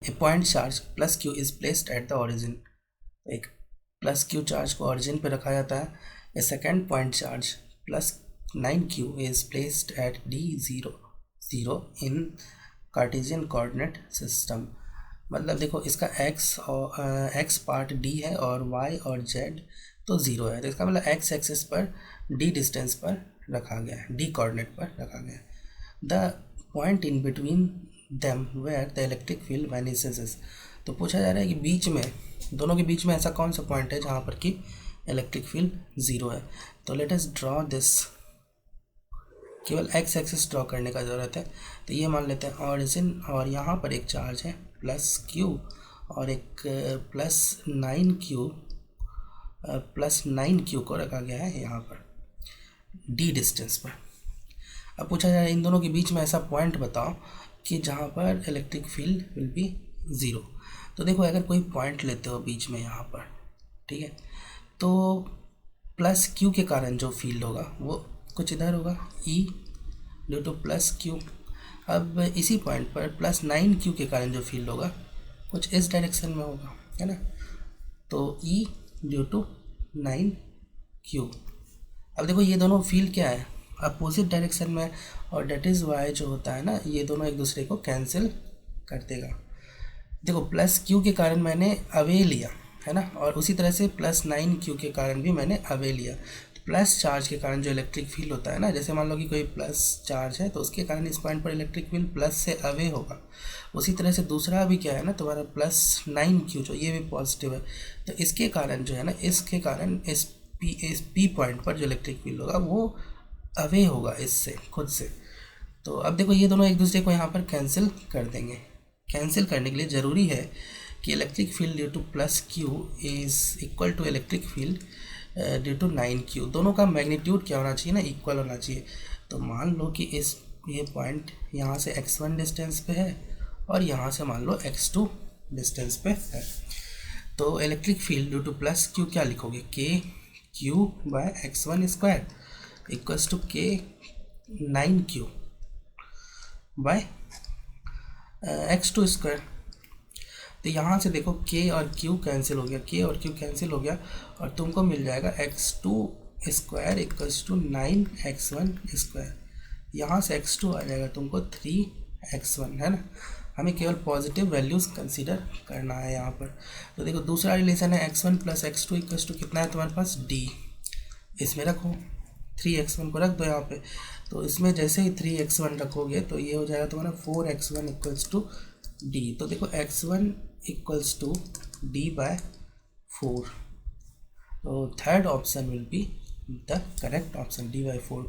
A point charge plus Q is placed at the origin, एक plus Q charge को origin पे रखा जाता है। A second point charge plus 9q is placed at D0 in Cartesian coordinate system. मतलब देखो इसका x और x पार्ट d है और y और z तो 0 है, तो इसका मतलब x एक्सिस पर d डिस्टेंस पर रखा गया है, d कोऑर्डिनेट पर रखा गया है। The point in between them where the electric field vanishes. तो पूछा जा रहा है कि बीच में, दोनों के बीच में ऐसा कौन सा पॉइंट है जहाँ पर कि इलेक्ट्रिक फील्ड 0 है। तो लेट अस ड्रॉ दिस, केवल x एक्सिस ड्रॉ करने का ज़रूरत है। तो ये मान लेते हैं ऑरिजिन, और यहाँ पर एक चार्ज है प्लस q और एक प्लस 9q को रखा गया है यहाँ पर d डिस्टेंस पर। अब पूछा जा रहा है इन दोनों के बीच में ऐसा पॉइंट बताओ कि जहाँ पर इलेक्ट्रिक फील्ड विल बी 0। तो देखो अगर कोई पॉइंट लेते हो बीच में यहाँ पर, ठीक है, तो प्लस क्यू के कारण जो फील्ड होगा वो कुछ इधर होगा E due to plus Q. अब इसी पॉइंट पर प्लस 9q के कारण जो फील्ड होगा कुछ इस डायरेक्शन में होगा, है ना, तो E ड्यू टू 9q। अब देखो ये दोनों फील्ड क्या है, अपोजिट डायरेक्शन में, और डेट इज़ वाई जो होता है ना, ये दोनों एक दूसरे को कैंसिल कर देगा। देखो प्लस क्यू के कारण मैंने अवे लिया, है ना, और उसी तरह से प्लस 9q के कारण भी मैंने अवे लिया। तो प्लस चार्ज के कारण जो इलेक्ट्रिक फील्ड होता है ना, जैसे मान लो कि कोई प्लस चार्ज है तो उसके कारण इस पॉइंट पर इलेक्ट्रिक फील्ड प्लस से अवे होगा। उसी तरह से दूसरा भी क्या है ना, तुम्हारा प्लस 9q जो ये भी पॉजिटिव है, तो इसके कारण जो है ना, इसके कारण इस पी पॉइंट पर जो इलेक्ट्रिक फील्ड होगा वो अवे होगा इससे खुद से। तो अब देखो ये दोनों एक दूसरे को यहाँ पर कैंसिल कर देंगे। कैंसिल करने के लिए ज़रूरी है कि electric field due to plus q is equal to electric field due to 9q। दोनों का मैग्नीट्यूड क्या होना चाहिए ना, इक्वल होना चाहिए। तो मान लो कि ये पॉइंट यहाँ से x1 डिस्टेंस पे है और यहाँ से मान लो x2 डिस्टेंस पे है। तो electric field due to plus q क्या लिखोगे, KQ by x1 square equals to K 9q by x2 square. तो यहाँ से देखो K और Q कैंसिल हो गया, K और Q कैंसिल हो गया, और तुमको मिल जाएगा x2 square equals to 9x1 square. यहाँ से x2 आ जाएगा तुमको 3x1, है ना। हमें केवल पॉजिटिव वैल्यूज़ कंसीडर करना है यहाँ पर। तो देखो दूसरा रिलेशन है x1 plus x2 equals to कितना है तुम्हारे पास d, इसमें रखो 3x1 को रख दो यहाँ पे। तो इसमें जैसे ही 3x1 रखोगे तो ये हो जाएगा तुम्हारा 4x1 इक्वल्स टू d। तो देखो x1 equals to d by 4। तो third option will be the correct option, d by 4।